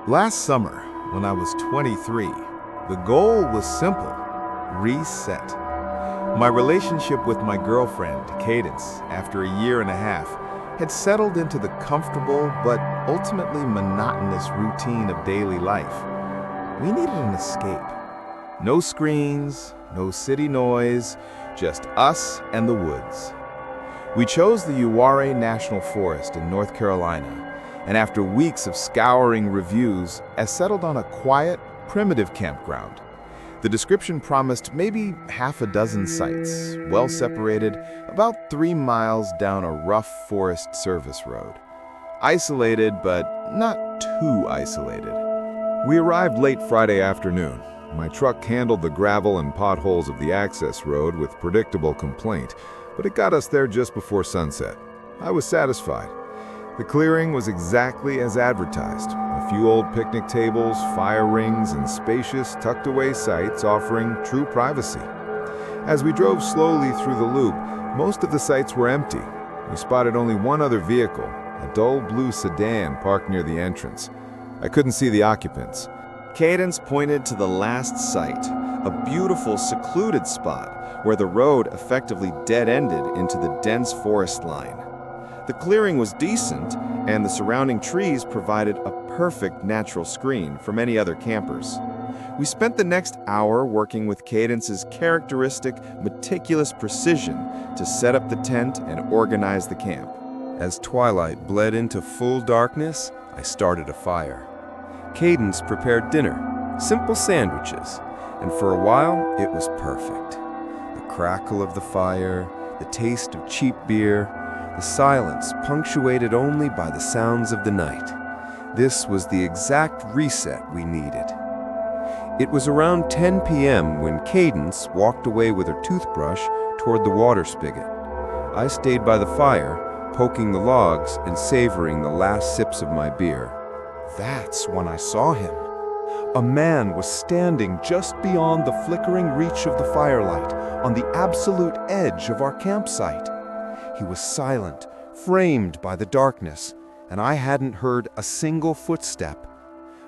Last summer, when I was 23, the goal was simple: reset. My relationship with my girlfriend, Cadence, after a year and a half, had settled into the comfortable but ultimately monotonous routine of daily life. We needed an escape. No screens, no city noise, just us and the woods. We chose the Uwharrie National Forest in North Carolina, and after weeks of scouring reviews, I settled on a quiet, primitive campground. The description promised maybe half a dozen sites, well separated, about 3 miles down a rough forest service road. Isolated, but not too isolated. We arrived late Friday afternoon. My truck handled the gravel and potholes of the access road with predictable complaint, but it got us there just before sunset. I was satisfied. The clearing was exactly as advertised. A few old picnic tables, fire rings, and spacious, tucked-away sites offering true privacy. As we drove slowly through the loop, most of the sites were empty. We spotted only one other vehicle, a dull blue sedan parked near the entrance. I couldn't see the occupants. Cadence pointed to the last site, a beautiful, secluded spot where the road effectively dead-ended into the dense forest line. The clearing was decent, and the surrounding trees provided a perfect natural screen for many other campers. We spent the next hour working with Cadence's characteristic, meticulous precision to set up the tent and organize the camp. As twilight bled into full darkness, I started a fire. Cadence prepared dinner, simple sandwiches, and for a while it was perfect. The crackle of the fire, the taste of cheap beer, the silence punctuated only by the sounds of the night. This was the exact reset we needed. It was around 10 p.m. when Cadence walked away with her toothbrush toward the water spigot. I stayed by the fire, poking the logs and savoring the last sips of my beer. That's when I saw him. A man was standing just beyond the flickering reach of the firelight, on the absolute edge of our campsite. He was silent, framed by the darkness, and I hadn't heard a single footstep.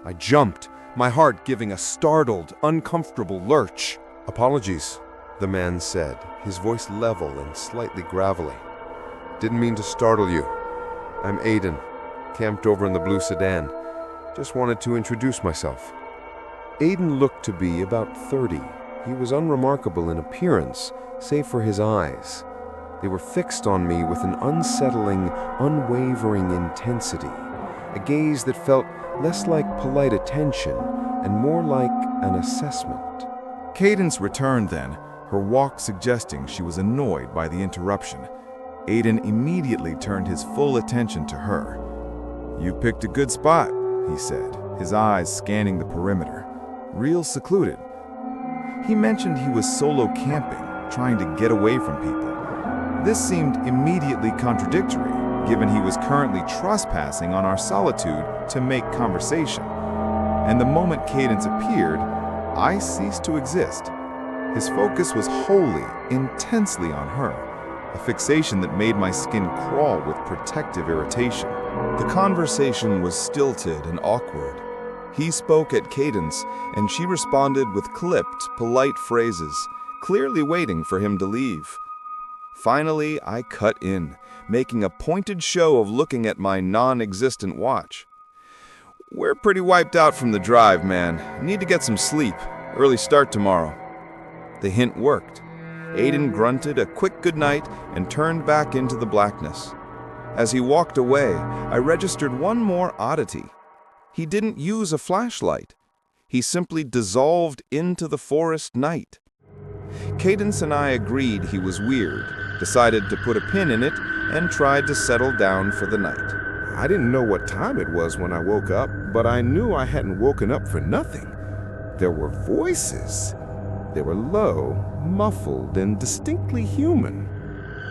I jumped, my heart giving a startled, uncomfortable lurch. "Apologies," the man said, his voice level and slightly gravelly. "Didn't mean to startle you. I'm Aiden, camped over in the blue sedan. Just wanted to introduce myself." Aiden looked to be about 30. He was unremarkable in appearance, save for his eyes. They were fixed on me with an unsettling, unwavering intensity, a gaze that felt less like polite attention and more like an assessment. Cadence returned then, her walk suggesting she was annoyed by the interruption. Aiden immediately turned his full attention to her. "You picked a good spot," he said, his eyes scanning the perimeter. "Real secluded." He mentioned he was solo camping, trying to get away from people. This seemed immediately contradictory, given he was currently trespassing on our solitude to make conversation. And the moment Cadence appeared, I ceased to exist. His focus was wholly, intensely on her, a fixation that made my skin crawl with protective irritation. The conversation was stilted and awkward. He spoke at cadence, and she responded with clipped, polite phrases, clearly waiting for him to leave. Finally, I cut in, making a pointed show of looking at my non-existent watch. "We're pretty wiped out from the drive, man. Need to get some sleep. Early start tomorrow." The hint worked. Aiden grunted a quick goodnight and turned back into the blackness. As he walked away, I registered one more oddity. He didn't use a flashlight. He simply dissolved into the forest night. Cadence and I agreed he was weird, decided to put a pin in it, and tried to settle down for the night. I didn't know what time it was when I woke up, but I knew I hadn't woken up for nothing. There were voices. They were low, muffled, and distinctly human.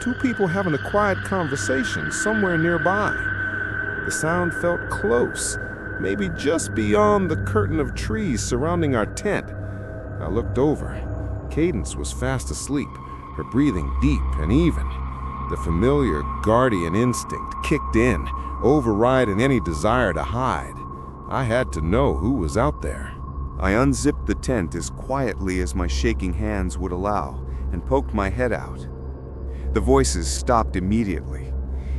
Two people having a quiet conversation somewhere nearby. The sound felt close, maybe just beyond the curtain of trees surrounding our tent. I looked over. Cadence was fast asleep, her breathing deep and even. The familiar guardian instinct kicked in, overriding any desire to hide. I had to know who was out there. I unzipped the tent as quietly as my shaking hands would allow and poked my head out. The voices stopped immediately.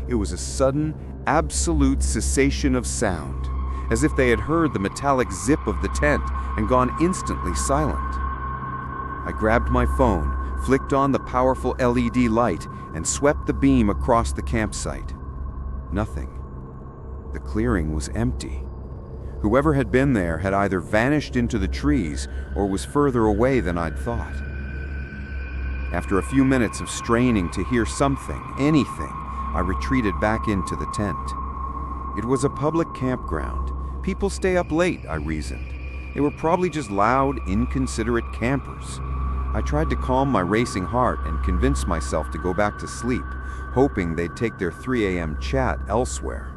It was a sudden, absolute cessation of sound, as if they had heard the metallic zip of the tent and gone instantly silent. I grabbed my phone, flicked on the powerful LED light, and swept the beam across the campsite. Nothing. The clearing was empty. Whoever had been there had either vanished into the trees or was further away than I'd thought. After a few minutes of straining to hear something, anything, I retreated back into the tent. It was a public campground. People stay up late, I reasoned. They were probably just loud, inconsiderate campers. I tried to calm my racing heart and convince myself to go back to sleep, hoping they'd take their 3 a.m. chat elsewhere.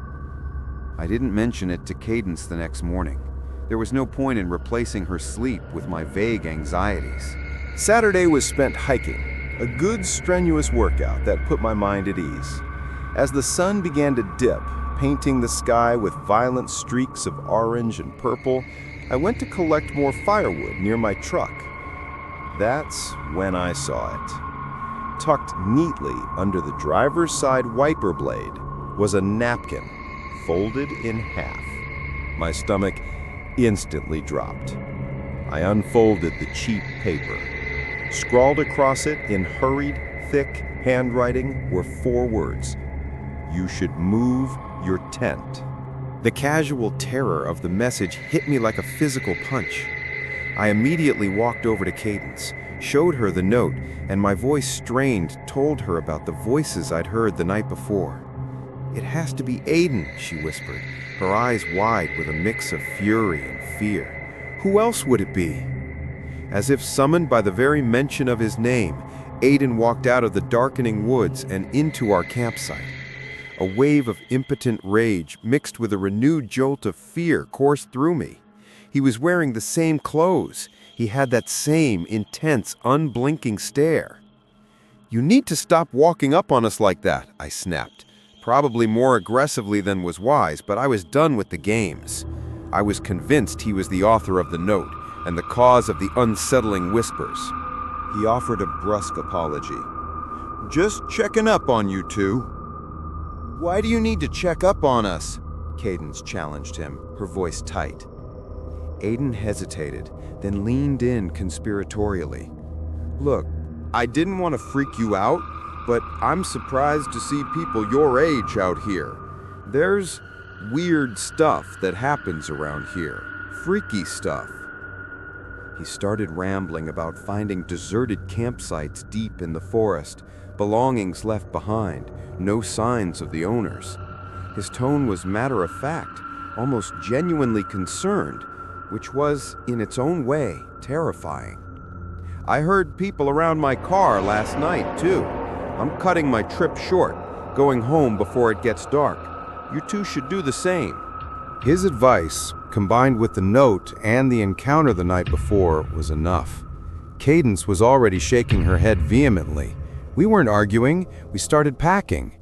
I didn't mention it to Cadence the next morning. There was no point in replacing her sleep with my vague anxieties. Saturday was spent hiking, a good strenuous workout that put my mind at ease. As the sun began to dip, painting the sky with violent streaks of orange and purple, I went to collect more firewood near my truck. That's when I saw it. Tucked neatly under the driver's side wiper blade was a napkin, folded in half. My stomach instantly dropped. I unfolded the cheap paper. Scrawled across it in hurried, thick handwriting were 4 words: "You should move your tent." The casual terror of the message hit me like a physical punch. I immediately walked over to Cadence, showed her the note, and my voice strained told her about the voices I'd heard the night before. "It has to be Aiden," she whispered, her eyes wide with a mix of fury and fear. "Who else would it be?" As if summoned by the very mention of his name, Aiden walked out of the darkening woods and into our campsite. A wave of impotent rage mixed with a renewed jolt of fear coursed through me. He was wearing the same clothes. He had that same intense, unblinking stare. "You need to stop walking up on us like that," I snapped. Probably more aggressively than was wise, but I was done with the games. I was convinced he was the author of the note and the cause of the unsettling whispers. He offered a brusque apology. "Just checking up on you two." "Why do you need to check up on us?" Cadence challenged him, her voice tight. Aiden hesitated, then leaned in conspiratorially. "Look, I didn't want to freak you out, but I'm surprised to see people your age out here. There's weird stuff that happens around here. Freaky stuff." He started rambling about finding deserted campsites deep in the forest, belongings left behind, no signs of the owners. His tone was matter-of-fact, almost genuinely concerned, which was, in its own way, terrifying. "I heard people around my car last night, too. I'm cutting my trip short, going home before it gets dark. You two should do the same." His advice, combined with the note and the encounter the night before, was enough. Cadence was already shaking her head vehemently. We weren't arguing, we started packing.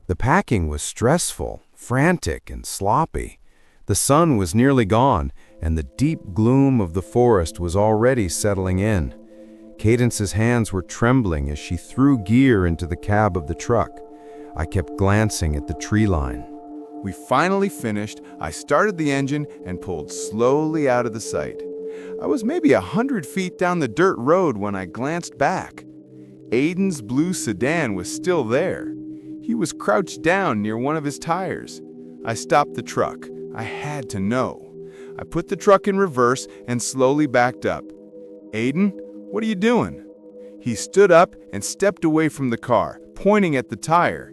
The packing was stressful, frantic, and sloppy. The sun was nearly gone, and the deep gloom of the forest was already settling in. Cadence's hands were trembling as she threw gear into the cab of the truck. I kept glancing at the tree line. We finally finished. I started the engine and pulled slowly out of the sight. I was maybe 100 feet down the dirt road when I glanced back. Aiden's blue sedan was still there. He was crouched down near one of his tires. I stopped the truck. I had to know. I put the truck in reverse and slowly backed up. "Aiden, what are you doing?" He stood up and stepped away from the car, pointing at the tire.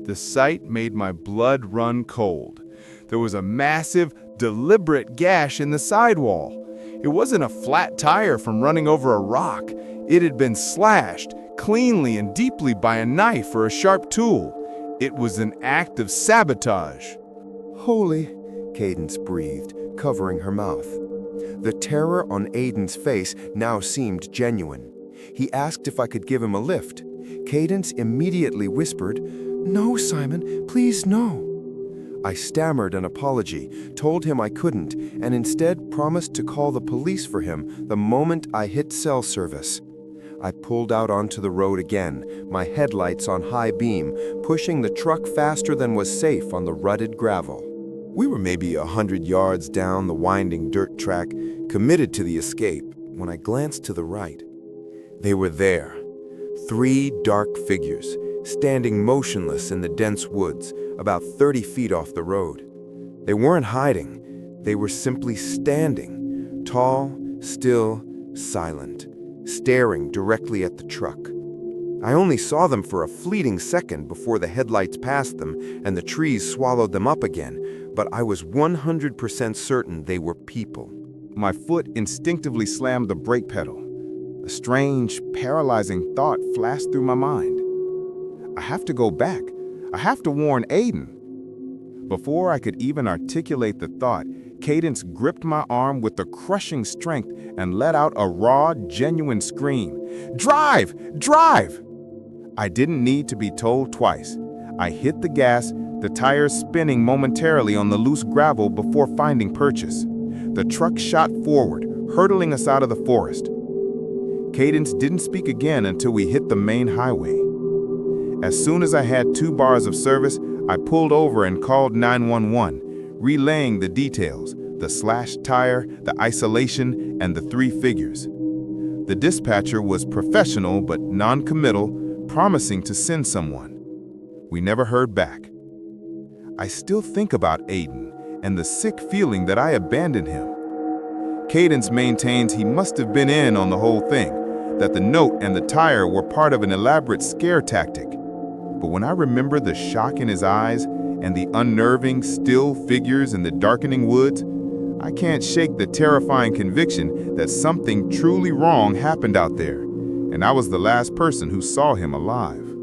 The sight made my blood run cold. There was a massive, deliberate gash in the sidewall. It wasn't a flat tire from running over a rock. It had been slashed cleanly and deeply by a knife or a sharp tool. It was an act of sabotage. "Holy," Cadence breathed, covering her mouth. The terror on Aiden's face now seemed genuine. He asked if I could give him a lift. Cadence immediately whispered, "No, Simon, please no." I stammered an apology, told him I couldn't, and instead promised to call the police for him the moment I hit cell service. I pulled out onto the road again, my headlights on high beam, pushing the truck faster than was safe on the rutted gravel. We were maybe 100 yards down the winding dirt track, committed to the escape, when I glanced to the right. They were there. 3 dark figures, standing motionless in the dense woods, about 30 feet off the road. They weren't hiding. They were simply standing, tall, still, silent, staring directly at the truck. I only saw them for a fleeting second before the headlights passed them and the trees swallowed them up again, but I was 100% certain they were people. My foot instinctively slammed the brake pedal. A strange, paralyzing thought flashed through my mind. I have to go back. I have to warn Aiden. Before I could even articulate the thought, Cadence gripped my arm with a crushing strength and let out a raw, genuine scream. "Drive! Drive!" I didn't need to be told twice. I hit the gas, the tires spinning momentarily on the loose gravel before finding purchase. The truck shot forward, hurtling us out of the forest. Cadence didn't speak again until we hit the main highway. As soon as I had 2 bars of service, I pulled over and called 911, relaying the details, the slashed tire, the isolation, and the 3 figures. The dispatcher was professional but non-committal, promising to send someone. We never heard back. I still think about Aiden and the sick feeling that I abandoned him. Cadence maintains he must have been in on the whole thing, that the note and the tire were part of an elaborate scare tactic. But when I remember the shock in his eyes and the unnerving, still figures in the darkening woods, I can't shake the terrifying conviction that something truly wrong happened out there, and I was the last person who saw him alive.